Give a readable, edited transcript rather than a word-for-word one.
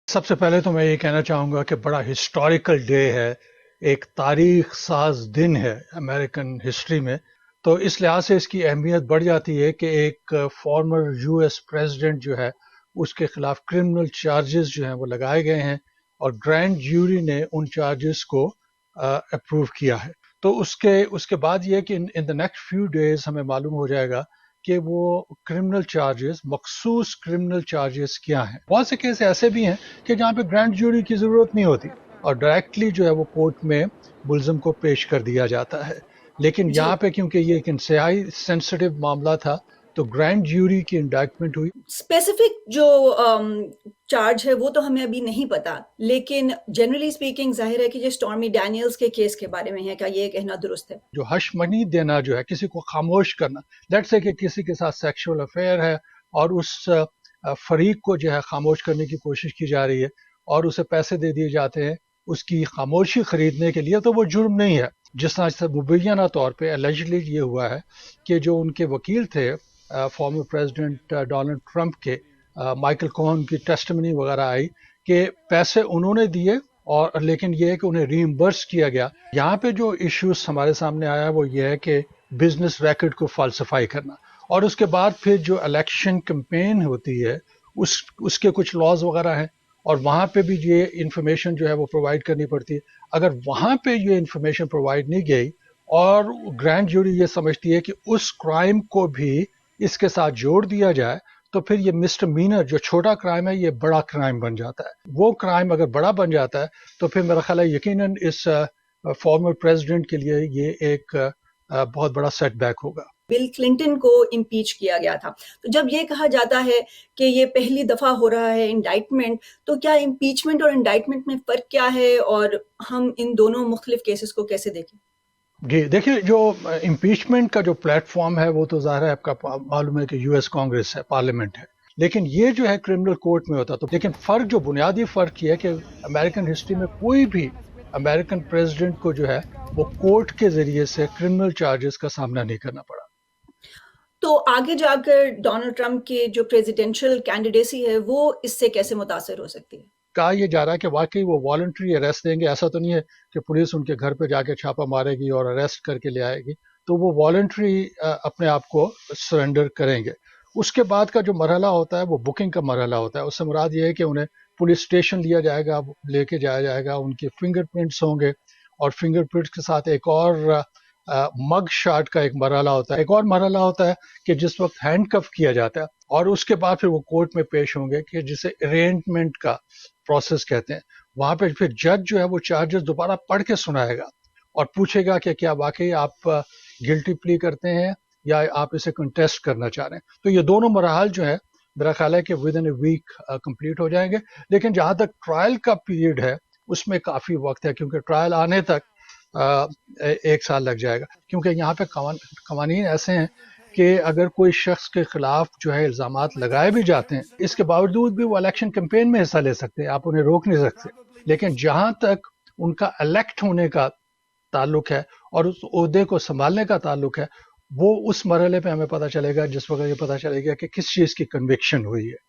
سب سے پہلے تو میں یہ کہنا چاہوں گا کہ بڑا ہسٹوریکل ڈے ہے، ایک تاریخ ساز دن ہے امریکن ہسٹری میں. تو اس لحاظ سے اس کی اہمیت بڑھ جاتی ہے کہ ایک فارمر یو ایس پریزیڈنٹ جو ہے اس کے خلاف کرمنل چارجز جو ہیں وہ لگائے گئے ہیں، اور گرینڈ جیوری نے ان چارجز کو اپروو کیا ہے. تو اس کے بعد یہ کہ ان دا نیکسٹ فیو ڈیز ہمیں معلوم ہو جائے گا کہ وہ کرمنل چارجز، مخصوص کرمنل چارجز کیا ہیں. بہت سے کیس ایسے بھی ہیں کہ جہاں پہ گرینڈ جوری کی ضرورت نہیں ہوتی اور ڈائریکٹلی جو ہے وہ کورٹ میں ملزم کو پیش کر دیا جاتا ہے. لیکن جی، یہاں پہ کیونکہ یہ ایک انتہائی سینسٹیو معاملہ تھا تو گرینڈ جیوری کی انڈائٹمنٹ ہوئی. اسپیسیفک جو چارج ہے وہ تو ہمیں ابھی نہیں پتا، لیکن جنرلی اسپیکنگ ظاہر ہے کہ یہ اسٹارمی ڈینیلز کے کیس کے بارے میں ہے. کیا یہ کہنا درست ہے؟ جو ہش منی دینا جو ہے، کسی کو خاموش کرنا، لیٹ سے کہ کسی کے ساتھ سیکشول افیئر ہے اور اس فریق کو جو ہے خاموش کرنے کی کوشش کی جا رہی ہے اور اسے پیسے دے دیے جاتے ہیں اس کی خاموشی خریدنے کے لیے، تو وہ جرم نہیں ہے. جس طرح سے مبینہ طور پہ اللیجلی یہ ہوا ہے کہ جو ان کے وکیل تھے فارمر پریزیڈنٹ ڈونلڈ ٹرمپ کے، مائیکل کوہن کی ٹیسٹمنی وغیرہ آئی کہ پیسے انہوں نے دیے اور لیکن یہ ہے کہ انہیں ری ایمبرس کیا گیا. یہاں پہ جو ایشوز ہمارے سامنے آیا وہ یہ ہے کہ بزنس ریکارڈ کو فالسیفائی کرنا، اور اس کے بعد پھر جو الیکشن کمپین ہوتی ہے اس کے کچھ لاز وغیرہ ہیں اور وہاں پہ بھی یہ انفارمیشن جو ہے وہ پرووائڈ کرنی پڑتی ہے. اگر وہاں پہ یہ انفارمیشن پرووائڈ نہیں گئی اور گرینڈ جوری یہ سمجھتی ہے کہ اس کرائم کو بھی اس کے ساتھ جوڑ دیا جائے تو پھر یہ مسٹر مینر جو چھوٹا کرائم ہے یہ بڑا کرائم بن جاتا ہے. وہ کرائم اگر بڑا بن جاتا ہے تو پھر میرا خیال ہے یقیناً اس فارمر پریزیڈنٹ کے لیے یہ ایک بہت بڑا سیٹ بیک ہوگا. بل کلنٹن کو امپیچ کیا گیا تھا، تو جب یہ کہا جاتا ہے کہ یہ پہلی دفعہ ہو رہا ہے انڈائٹمنٹ، تو کیا امپیچمنٹ اور انڈائٹمنٹ میں فرق کیا ہے اور ہم ان دونوں مختلف کیسز کو کیسے دیکھیں؟ جی دیکھیے، جو امپیچمنٹ کا جو پلیٹ فارم ہے وہ تو ظاہر ہے آپ کا معلوم ہے کہ یو ایس کانگریس ہے، پارلیمنٹ ہے. لیکن یہ جو ہے کرمنل کورٹ میں ہوتا. تو لیکن فرق، جو بنیادی فرق یہ ہے کہ امریکن ہسٹری میں کوئی بھی امریکن پریزیڈنٹ کو جو ہے وہ کورٹ کے ذریعے سے کرمنل چارجز کا سامنا نہیں کرنا پڑا. تو آگے جا کر ڈونلڈ ٹرمپ کی جو پریزیڈینشیل کینڈیڈیسی ہے وہ اس سے کیسے متاثر ہو سکتی ہے؟ کہا یہ جا رہا ہے کہ واقعی وہ والنٹری اریسٹ دیں گے. ایسا تو نہیں ہے کہ پولیس ان کے گھر پہ جا کے چھاپا مارے گی اور اریسٹ کر کے لے آئے گی. تو وہ والنٹری اپنے آپ کو سرنڈر کریں گے. اس کے بعد کا جو مرحلہ ہوتا ہے وہ بکنگ کا مرحلہ ہوتا ہے. اس سے مراد یہ ہے کہ انہیں پولیس اسٹیشن لیا جائے گا، لے کے جایا جائے گا، ان کے فنگر پرنٹس ہوں گے اور فنگر پرنٹس کے ساتھ ایک اور مگ شاٹ کا ایک مرحلہ ہوتا ہے. ایک اور مرحلہ ہوتا ہے کہ جس وقت ہینڈ کف کیا جاتا ہے اور اس کے بعد پھر وہ کورٹ میں پیش ہوں گے کہ جسے ارینجمنٹ کا پروسیس کہتے ہیں. وہاں پہ پھر جج جو ہے وہ چارجز دوبارہ پڑھ کے سنائے گا اور پوچھے گا کہ کیا واقعی آپ گلٹی پلی کرتے ہیں یا آپ اسے کنٹیسٹ کرنا چاہ رہے ہیں. تو یہ دونوں مراحل جو ہے میرا خیال ہے کہ within a week complete ہو جائیں گے. لیکن جہاں تک ٹرائل کا پیریڈ ہے اس میں کافی وقت ہے، کیونکہ ٹرائل آنے تک ایک سال لگ جائے گا. کیونکہ یہاں پہ قوانین ایسے ہیں کہ اگر کوئی شخص کے خلاف جو ہے الزامات لگائے بھی جاتے ہیں اس کے باوجود بھی وہ الیکشن کمپین میں حصہ لے سکتے ہیں، آپ انہیں روک نہیں سکتے. لیکن جہاں تک ان کا الیکٹ ہونے کا تعلق ہے اور اس عہدے کو سنبھالنے کا تعلق ہے، وہ اس مرحلے پہ ہمیں پتہ چلے گا جس وقت یہ پتہ چلے گا کہ کس چیز کی کنوکشن ہوئی ہے.